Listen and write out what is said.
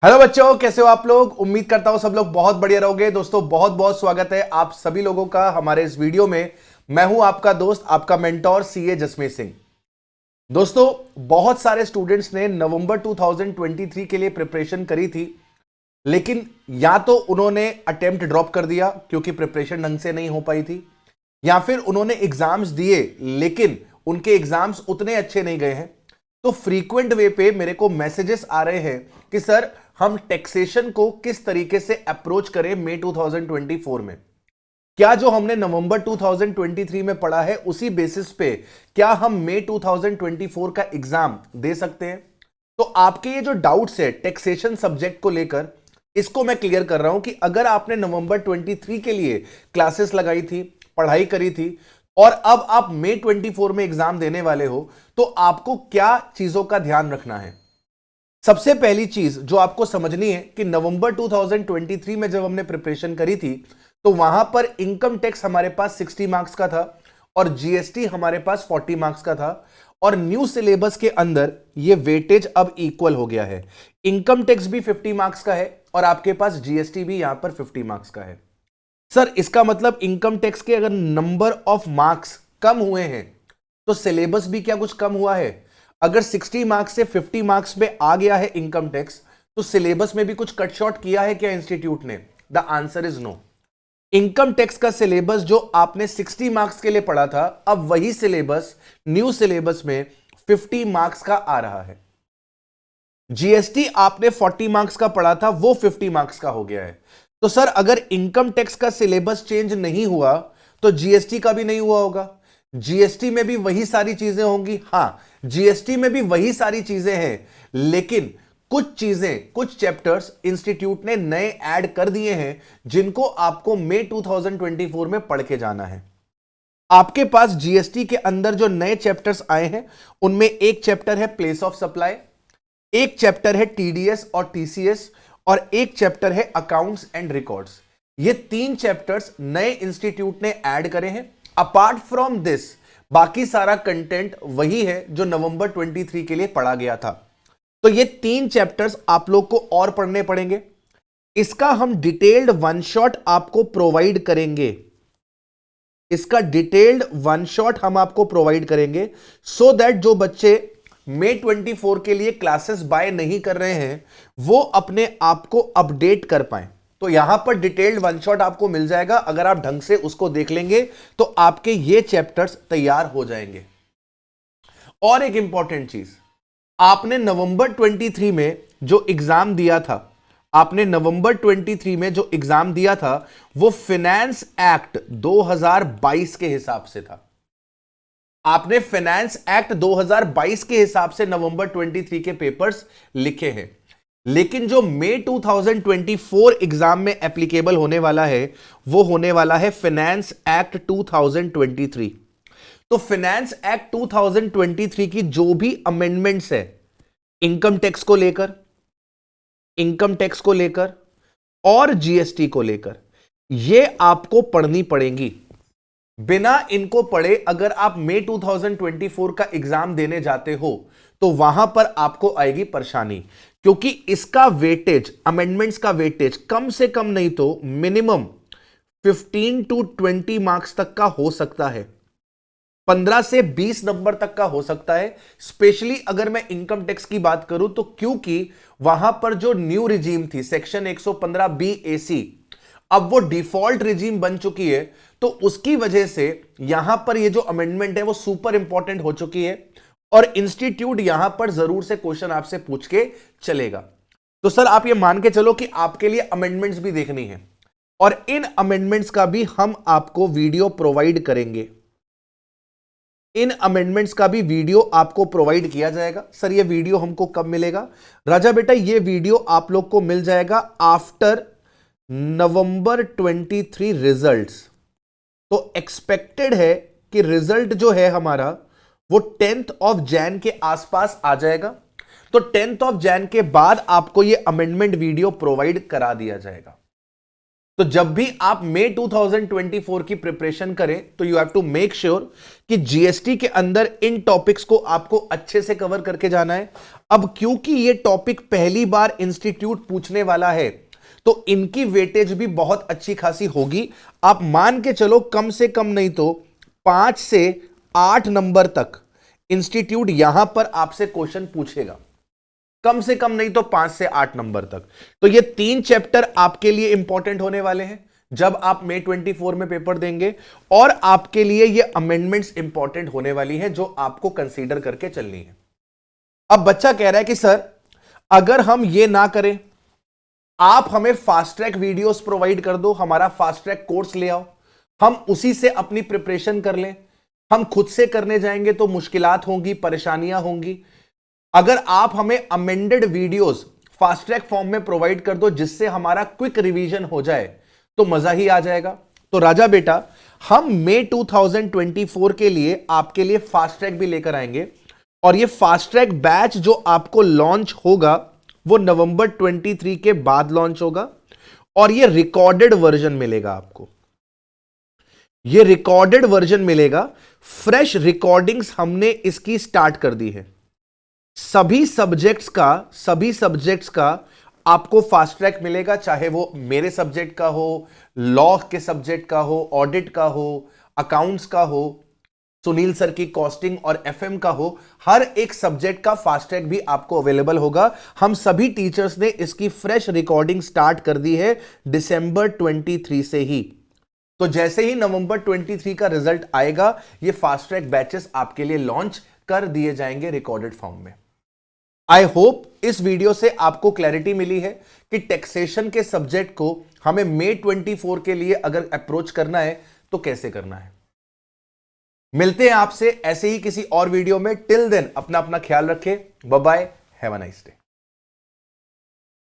Hello बच्चों, कैसे हो आप लोग। उम्मीद करता हूं सब लोग बहुत बढ़िया रहोगे। दोस्तों बहुत बहुत स्वागत है आप सभी लोगों का हमारे इस वीडियो में। मैं हूं आपका दोस्त, आपका मेंटोर सीए जसमीत सिंह। दोस्तों बहुत सारे स्टूडेंट्स ने नवंबर 2023 के लिए प्रिपरेशन करी थी, लेकिन या तो उन्होंने अटेम्प्ट ड्रॉप कर दिया क्योंकि प्रिपरेशन ढंग से नहीं हो पाई थी, या फिर उन्होंने एग्जाम्स दिए लेकिन उनके एग्जाम्स उतने अच्छे नहीं गए हैं। तो फ्रीक्वेंट वे पे मेरे को मैसेजेस आ रहे हैं कि सर हम टैक्सेशन को किस तरीके से अप्रोच करें मई 2024 में। क्या जो हमने नवंबर 2023 में पढ़ा है उसी बेसिस पे क्या हम मई 2024 का एग्जाम दे सकते हैं। तो आपके ये जो डाउट्स है टैक्सेशन सब्जेक्ट को लेकर, इसको मैं क्लियर कर रहा हूं कि अगर आपने नवंबर 23 के लिए क्लासेस लगाई थी, पढ़ाई करी थी, और अब आप मई 24 में एग्जाम देने वाले हो, तो आपको क्या चीजों का ध्यान रखना है। सबसे पहली चीज जो आपको समझनी है कि नवंबर 2023 में जब हमने प्रिपरेशन करी थी तो वहां पर इनकम टैक्स हमारे पास 60 मार्क्स का था और जीएसटी हमारे पास 40 मार्क्स का था, और न्यू सिलेबस के अंदर ये वेटेज अब इक्वल हो गया है। इनकम टैक्स भी 50 मार्क्स का है और आपके पास जीएसटी भी यहां पर 50 मार्क्स का है। सर इसका मतलब इनकम टैक्स के अगर नंबर ऑफ मार्क्स कम हुए हैं तो सिलेबस भी क्या कुछ कम हुआ है। अगर 60 मार्क्स से 50 मार्क्स पे आ गया है इनकम टैक्स, तो सिलेबस में भी कुछ कट शॉर्ट किया है क्या इंस्टीट्यूट ने। The answer is no. Income tax का सिलेबस जो आपने 60 मार्क्स के लिए पढ़ा था, अब वही सिलेबस न्यू सिलेबस में 50 मार्क्स का आ रहा है। जीएसटी आपने 40 मार्क्स का पढ़ा था, वो 50 मार्क्स का हो गया है। तो सर अगर इनकम टैक्स का सिलेबस चेंज नहीं हुआ तो जीएसटी का भी नहीं हुआ होगा। जीएसटी में भी वही सारी चीजें होंगी। हां, जीएसटी में भी वही सारी चीजें हैं, लेकिन कुछ चीजें, कुछ चैप्टर्स इंस्टीट्यूट ने नए ऐड कर दिए हैं जिनको आपको मई 2024 में पढ़ के जाना है। आपके पास जीएसटी के अंदर जो नए चैप्टर्स आए हैं उनमें एक चैप्टर है प्लेस ऑफ सप्लाई, एक चैप्टर है टीडीएस और टीसीएस, और एक चैप्टर है अकाउंट्स एंड रिकॉर्ड्स। ये तीन चैप्टर्स नए इंस्टीट्यूट ने ऐड करे हैं। अपार्ट फ्रॉम दिस बाकी सारा कंटेंट वही है जो नवंबर 23 के लिए पढ़ा गया था। तो ये तीन चैप्टर्स आप लोग को और पढ़ने पड़ेंगे। इसका हम डिटेल्ड वन शॉट आपको प्रोवाइड करेंगे। इसका डिटेल्ड वन शॉट हम आपको प्रोवाइड करेंगे सो दैट जो बच्चे मई 24 के लिए क्लासेस बाय नहीं कर रहे हैं वो अपने आप को अपडेट कर पाए। तो यहां पर डिटेल्ड वन शॉट आपको मिल जाएगा। अगर आप ढंग से उसको देख लेंगे तो आपके ये चैप्टर्स तैयार हो जाएंगे। और एक इंपॉर्टेंट चीज, आपने नवंबर 23 में जो एग्जाम दिया था, आपने नवंबर 23 में जो एग्जाम दिया था वो फाइनेंस एक्ट 2022 के हिसाब से था। आपने फाइनेंस एक्ट 2022 के हिसाब से नवंबर 23 के पेपर्स लिखे हैं, लेकिन जो मई 2024 एग्जाम में एप्लीकेबल होने वाला है वो होने वाला है फाइनेंस एक्ट 2023। तो फाइनेंस एक्ट 2023 की जो भी अमेंडमेंट्स है इनकम टैक्स को लेकर, इनकम टैक्स को लेकर और जीएसटी को लेकर, ये आपको पढ़नी पड़ेंगी। बिना इनको पढ़े अगर आप मई 2024 का एग्जाम देने जाते हो तो वहां पर आपको आएगी परेशानी, क्योंकि इसका वेटेज, अमेंडमेंट्स का वेटेज कम से कम नहीं तो मिनिमम 15 टू 20 मार्क्स तक का हो सकता है। 15 से 20 नंबर तक का हो सकता है। स्पेशली अगर मैं इनकम टैक्स की बात करूं तो, क्योंकि वहां पर जो न्यू रिजीम थी सेक्शन 115 बी एसी, अब वो डिफॉल्ट रिजीम बन चुकी है। तो उसकी वजह से यहां पर ये जो अमेंडमेंट है वो सुपर इंपॉर्टेंट हो चुकी है और इंस्टीट्यूट यहां पर जरूर से क्वेश्चन आपसे पूछ के चलेगा। तो सर आप ये मान के चलो कि आपके लिए अमेंडमेंट्स भी देखनी है और इन अमेंडमेंट्स का भी हम आपको वीडियो प्रोवाइड करेंगे। इन अमेंडमेंट्स का भी वीडियो आपको प्रोवाइड किया जाएगा। सर ये वीडियो हमको कब मिलेगा? राजा बेटा ये वीडियो आप लोग को मिल जाएगा आफ्टर नवंबर 23 रिजल्ट्स। तो एक्सपेक्टेड है कि रिजल्ट जो है हमारा वो 10th ऑफ जैन के आसपास आ जाएगा। तो 10th ऑफ जैन के बाद आपको ये अमेंडमेंट वीडियो प्रोवाइड करा दिया जाएगा। तो जब भी आप मई 2024 की प्रिपरेशन करें तो you have to make sure कि जीएसटी के अंदर इन टॉपिक्स को आपको अच्छे से कवर करके जाना है। अब क्योंकि ये टॉपिक पहली बार इंस्टीट्यूट पूछने वाला है तो इनकी वेटेज भी बहुत अच्छी खासी होगी। आप मान के चलो कम से कम नहीं तो 5 से 8 नंबर तक इंस्टीट्यूट यहां पर आपसे क्वेश्चन पूछेगा, कम से कम नहीं तो 5 से 8 नंबर तक। तो ये 3 चैप्टर आपके लिए इंपॉर्टेंट होने वाले हैं जब आप मई 24 में पेपर देंगे, और आपके लिए ये अमेंडमेंट्स इंपॉर्टेंट होने वाली है जो आपको कंसीडर करके चलनी है। अब बच्चा कह रहा है कि सर अगर हम ये ना करें, आप हमें फास्ट ट्रैक वीडियोस प्रोवाइड कर दो, हमारा फास्ट ट्रैक कोर्स ले आओ, हम उसी से अपनी प्रिपरेशन कर लें। हम खुद से करने जाएंगे तो मुश्किलात होंगी, परेशानियां होंगी। अगर आप हमें amended videos fast track form में प्रोवाइड कर दो जिससे हमारा क्विक रिवीजन हो जाए तो मजा ही आ जाएगा। तो राजा बेटा, हम मई 2024 के लिए आपके लिए फास्ट ट्रैक भी लेकर आएंगे, और ये फास्ट ट्रैक बैच जो आपको लॉन्च होगा वो नवंबर 23 के बाद लॉन्च होगा, और ये रिकॉर्डेड वर्जन मिलेगा आपको। ये रिकॉर्डेड वर्जन मिलेगा, फ्रेश रिकॉर्डिंग्स हमने इसकी स्टार्ट कर दी है। सभी सब्जेक्ट्स का आपको फास्ट ट्रैक मिलेगा, चाहे वो मेरे सब्जेक्ट का हो, लॉ के सब्जेक्ट का हो, ऑडिट का हो, अकाउंट्स का हो, सुनील सर की कॉस्टिंग और एफएम का हो। हर एक सब्जेक्ट का फास्ट ट्रैक भी आपको अवेलेबल होगा। हम सभी टीचर्स ने इसकी फ्रेश रिकॉर्डिंग स्टार्ट कर दी है दिसंबर 23 से ही। तो जैसे ही नवंबर 23 का रिजल्ट आएगा, ये फास्ट ट्रैक बैचेस आपके लिए लॉन्च कर दिए जाएंगे रिकॉर्डेड फॉर्म में। आई होप इस वीडियो से आपको क्लैरिटी मिली है कि टैक्सेशन के सब्जेक्ट को हमें मई 24 के लिए अगर अप्रोच करना है तो कैसे करना है। मिलते हैं आपसे ऐसे ही किसी और वीडियो में। टिल देन अपना ख्याल रखें। Bye bye, have a nice day.